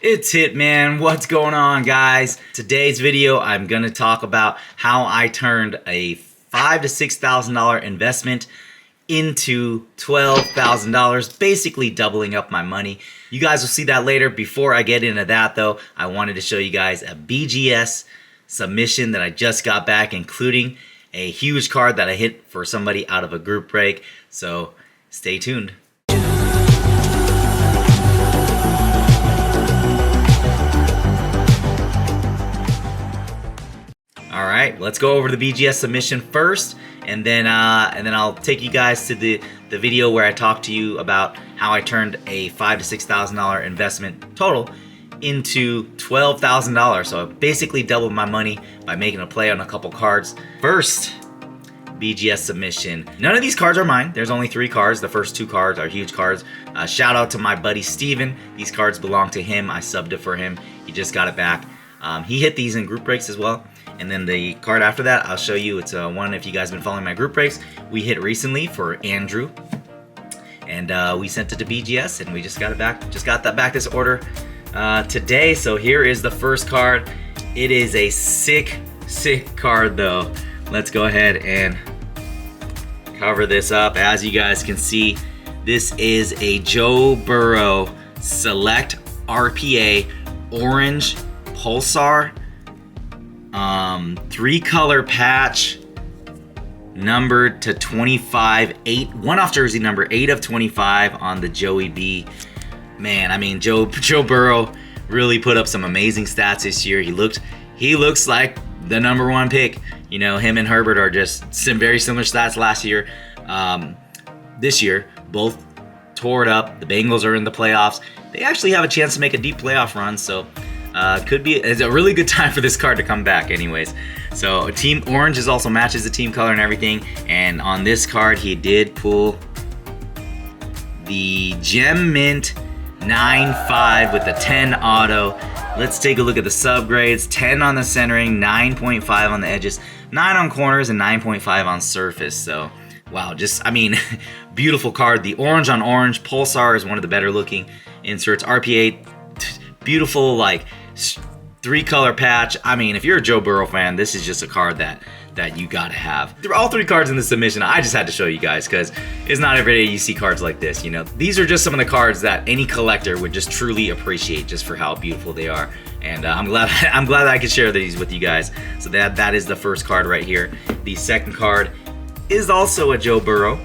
It's Hitman. What's going on, guys? Today's video, I'm gonna talk about how I turned a $5,000 to $6,000 investment into $12,000, basically doubling up my money. You guys will see that later. Before I get into that, though, I wanted to show you guys a BGS submission that I just got back, including a huge card that I hit for somebody out of a group break. So stay tuned. All right, let's go over the BGS submission first, and then I'll take you guys to the video where I talk to you about how I turned a $5,000 to $6,000 investment total into $12,000. So I basically doubled my money by making a play on a couple cards. First, BGS submission. None of these cards are mine. There's only 3 cards. The first 2 cards are huge cards. Shout out to my buddy Steven. These cards belong to him. I subbed it for him. He just got it back. He hit these in group breaks as well. And then the card after that, I'll show you. It's one, if you guys have been following my group breaks, we hit recently for Andrew. And we sent it to BGS, and we just got it back. Just got that back this order today. So here is the first card. It is a sick card, though. Let's go ahead and cover this up. As you guys can see, this is a Joe Burrow Select RPA Orange Pulsar 3-color patch, numbered to 25, 8 one-off jersey number 8 of 25 on the Joey B. Man, I mean, Joe Burrow really put up some amazing stats this year. He looks like the #1 pick. You know, him and Herbert are just some very similar stats last year. This year, both tore it up. The Bengals are in the playoffs. They actually have a chance to make a deep playoff run, so it's a really good time for this card to come back anyways. So Team Orange also matches the team color and everything. And on this card, he did pull the Gem Mint 9.5 with the 10 auto. Let's take a look at the subgrades. 10 on the centering, 9.5 on the edges, 9 on corners, and 9.5 on surface. So wow, I mean, beautiful card. The orange on orange Pulsar is one of the better looking inserts. RPA, beautiful, like 3-color patch. I mean, if you're a Joe Burrow fan, this is just a card that you gotta have. All 3 cards in the submission, I just had to show you guys because it's not every day you see cards like this. You know, these are just some of the cards that any collector would just truly appreciate just for how beautiful they are. And I'm glad I could share these with you guys. So that is the first card right here. The second card is also a Joe Burrow.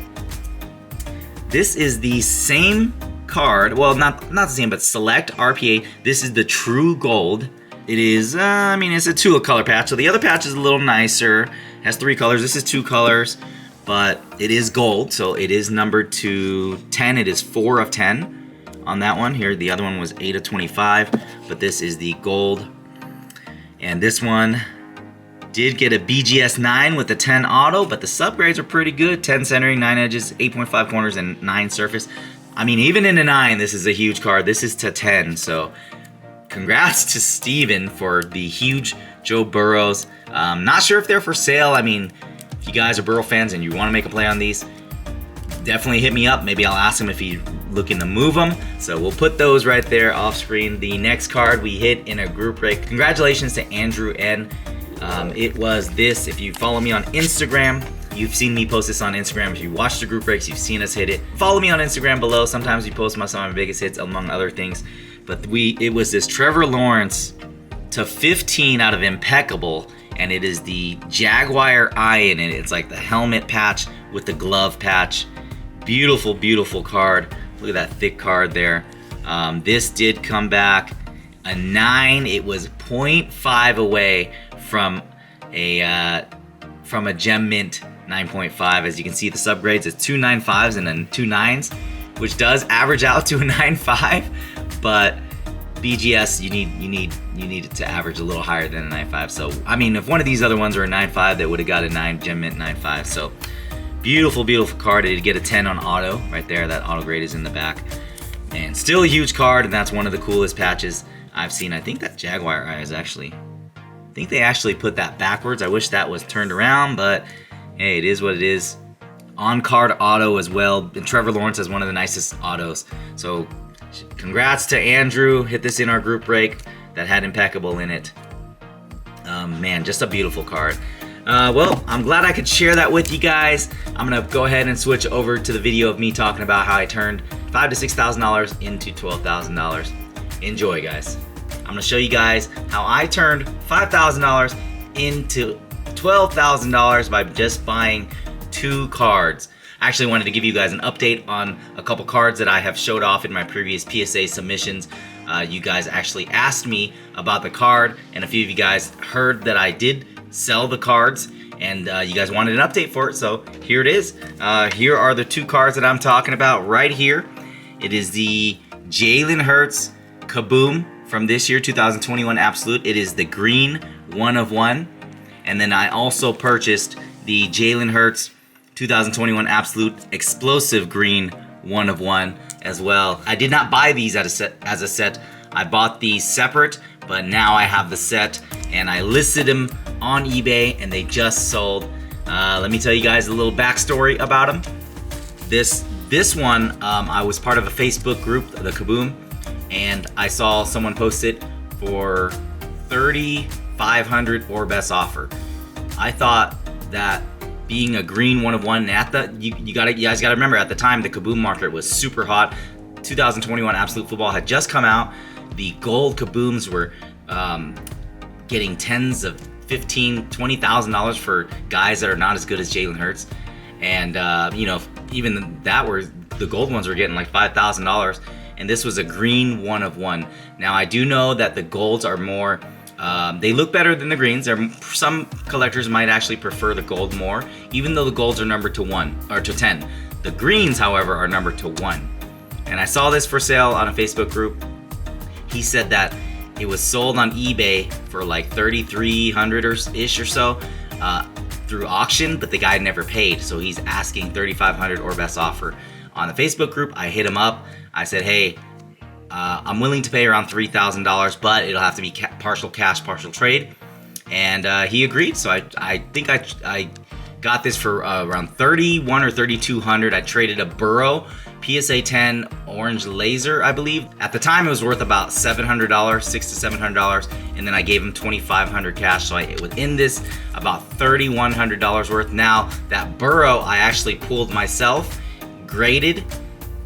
This is the same card, well, not the same, but Select RPA. This is the True Gold. It is, I mean, it's a 2-color patch, so the other patch is a little nicer. It has 3 colors. This is 2 colors, but it is gold, so it is numbered to 10. It is 4 of 10 on that one. Here, the other one was 8 of 25, but this is the gold. And this one did get a BGS 9 with the 10 auto, but the subgrades are pretty good. 10 centering, 9 edges, 8.5 corners, and 9 surface. I mean, even in a 9, this is a huge card. This is to 10, so congrats to Steven for the huge Joe Burrows. Not sure if they're for sale. I mean, if you guys are Burrow fans and you want to make a play on these, definitely hit me up. Maybe I'll ask him if he's looking to move them. So we'll put those right there off screen. The next card we hit in a group break. Congratulations to Andrew N. It was this. If you follow me on Instagram, you've seen me post this on Instagram. If you watch the group breaks, you've seen us hit it. Follow me on Instagram below. Sometimes we post some of my biggest hits, among other things. But it was this Trevor Lawrence to 15 out of Impeccable, and it is the Jaguar eye in it. It's like the helmet patch with the glove patch. Beautiful, beautiful card. Look at that thick card there. This did come back a 9. It was 0.5 away from a Gem Mint 9.5. As you can see, the subgrades is 2 9.5s and then 2 9s, which does average out to a 9.5. But BGS, you need it to average a little higher than a 9.5. So I mean, if one of these other ones were a 9.5, that would have got a 9 Gem Mint 9.5. So beautiful, beautiful card. It did get a 10 on auto right there. That auto grade is in the back, and still a huge card. And that's one of the coolest patches I've seen. I think that Jaguar eye is actually. I think they actually put that backwards. I wish that was turned around, but hey, it is what it is. On-card auto as well, and Trevor Lawrence has one of the nicest autos. So congrats to Andrew. Hit this in our group break that had Impeccable in it. Man, just a beautiful card. Well, I'm glad I could share that with you guys. I'm gonna go ahead and switch over to the video of me talking about how I turned $5,000 to $6,000 into $12,000. Enjoy, guys. I'm gonna show you guys how I turned $5,000 into $12,000 by just buying 2 cards. I actually wanted to give you guys an update on a couple cards that I have showed off in my previous PSA submissions. You guys actually asked me about the card, and a few of you guys heard that I did sell the cards, and you guys wanted an update for it, so here it is. Here are the 2 cards that I'm talking about right here. It is the Jalen Hurts Kaboom from this year, 2021 Absolute. It is the green 1 of 1. And then I also purchased the Jalen Hurts 2021 Absolute Explosive Green 1 of 1 as well. I did not buy these as a set. I bought these separate, but now I have the set, and I listed them on eBay, and they just sold. Let me tell you guys a little backstory about them. This one, I was part of a Facebook group, the Kaboom, and I saw someone post it for $3,500 or best offer. I thought that being a green 1 of 1, you guys gotta remember, at the time the Kaboom market was super hot. 2021 Absolute Football had just come out. The gold Kabooms were getting tens of $15,000, $20,000 for guys that are not as good as Jalen Hurts, and even that the gold ones were getting like $5,000, and this was a green 1 of 1. Now I do know that the golds are more. They look better than the greens. Some collectors might actually prefer the gold more, even though the golds are numbered to 1 or to 10. The greens, however, are numbered to 1. And I saw this for sale on a Facebook group. He said that it was sold on eBay for like $3,300-ish or so through auction, but the guy never paid. So he's asking $3,500 or best offer. On the Facebook group, I hit him up. I said, hey, I'm willing to pay around $3,000, but it'll have to be partial cash, partial trade. And he agreed. So I think I got this for around $3,100 or $3,200. I traded a Burrow PSA 10 orange laser, I believe. At the time, it was worth about $700, $600 to $700, and then I gave him $2,500 cash. So within this, about $3,100 worth. Now that Burrow, I actually pulled myself, graded,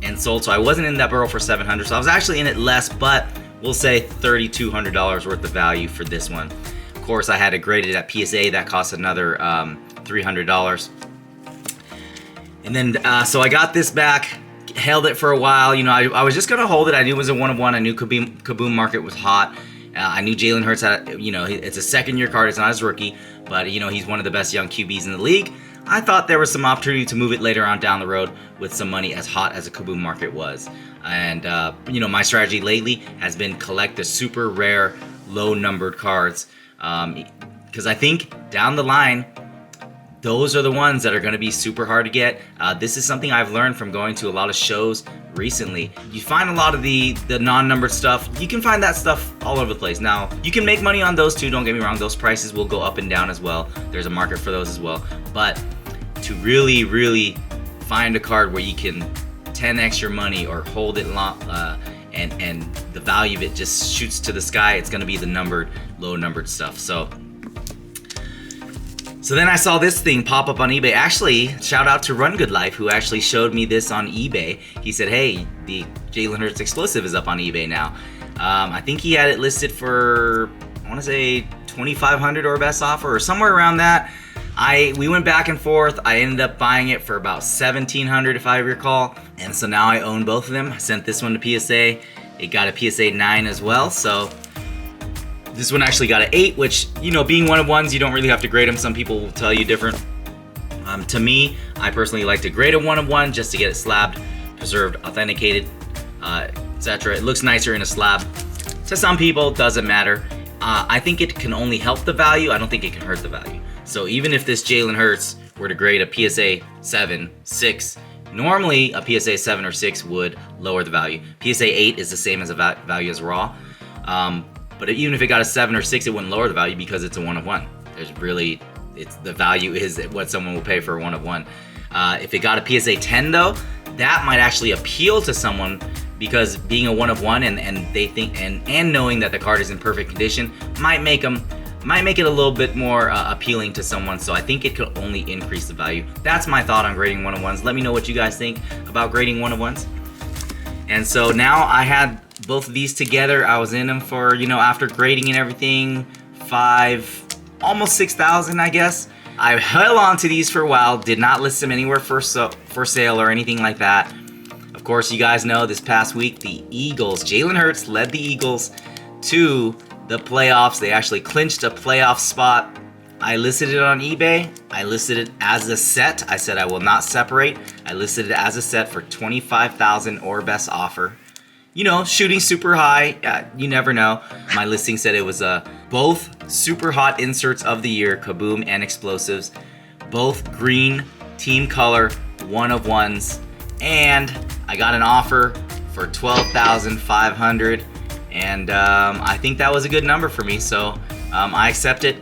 and sold. So I wasn't in that Burrow for $700. So I was actually in it less, but we'll say $3,200 worth of value for this one. Of course, I had to grade it at PSA. That cost another $300. And then, so I got this back, held it for a while. I was just gonna hold it. I knew it was a 1 of 1. I knew Kaboom market was hot. I knew Jalen Hurts had, it's a second-year card. It's not his rookie, but he's one of the best young QBs in the league. I thought there was some opportunity to move it later on down the road with some money, as hot as the Kaboom market was. And my strategy lately has been collect the super rare, low-numbered cards, because I think down the line, those are the ones that are going to be super hard to get. This is something I've learned from going to a lot of shows recently. You find a lot of the non-numbered stuff. You can find that stuff all over the place. Now, you can make money on those too, don't get me wrong. Those prices will go up and down as well. There's a market for those as well. But to really, really find a card where you can 10x your money or hold it long, and the value of it just shoots to the sky, it's going to be the numbered, low-numbered stuff. So then I saw this thing pop up on eBay. Actually, shout out to Run Good Life, who actually showed me this on eBay. He said, hey, the Jalen Hurts Explosive is up on eBay now. I think he had it listed for, I want to say $2,500 or best offer or somewhere around that. We went back and forth. I ended up buying it for about $1,700 if I recall. And so now I own both of them. I sent this one to PSA. It got a PSA 9 as well. So this one actually got an 8, which, being 1 of 1s, you don't really have to grade them. Some people will tell you different. To me, I personally like to grade a 1 of 1 just to get it slabbed, preserved, authenticated, etc. It looks nicer in a slab. To some people, doesn't matter. I think it can only help the value. I don't think it can hurt the value. So even if this Jalen Hurts were to grade a PSA 7, 6, normally a PSA 7 or 6 would lower the value. PSA 8 is the same as a value as raw. But even if it got a 7 or 6, it wouldn't lower the value because it's a 1 of 1. The value is what someone will pay for a 1 of 1. If it got a PSA 10 though, that might actually appeal to someone because being a 1 of 1 and they think and knowing that the card is in perfect condition might make it a little bit more appealing to someone. So I think it could only increase the value. That's my thought on grading 1 of 1s. Let me know what you guys think about grading 1 of 1s. And so now I had both of these together. I was in them for, you know, after grading and everything, almost 6,000, I guess. I held on to these for a while, did not list them anywhere for sale or anything like that. Of course, you guys know this past week, the Eagles, Jalen Hurts led the Eagles to the playoffs. They actually clinched a playoff spot. I listed it on eBay. I listed it as a set. I said I will not separate. I listed it as a set for $25,000 or best offer. You know, shooting super high. You never know. My listing said it was both super hot inserts of the year, Kaboom and Explosives. Both green, team color, 1 of 1s. And I got an offer for $12,500. And I think that was a good number for me. So I accept it.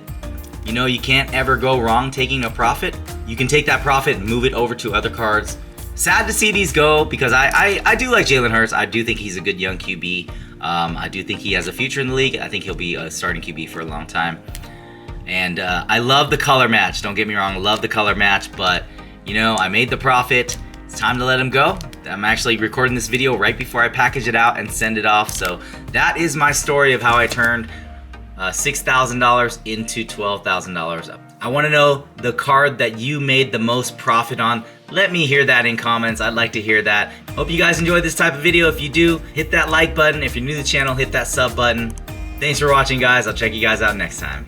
You know, you can't ever go wrong taking a profit. You can take that profit and move it over to other cards. Sad to see these go because I do like Jalen Hurts. I do think he's a good young QB. I do think he has a future in the league. I think he'll be a starting QB for a long time. And I love the color match. Don't get me wrong, I love the color match. But, you know, I made the profit. It's time to let him go. I'm actually recording this video right before I package it out and send it off. So that is my story of how I turned $6,000 into $12,000 up. I want to know the card that you made the most profit on. Let me hear that in comments. I'd like to hear that. Hope you guys enjoyed this type of video. If you do, hit that like button. If you're new to the channel, hit that sub button. Thanks for watching, guys. I'll check you guys out next time.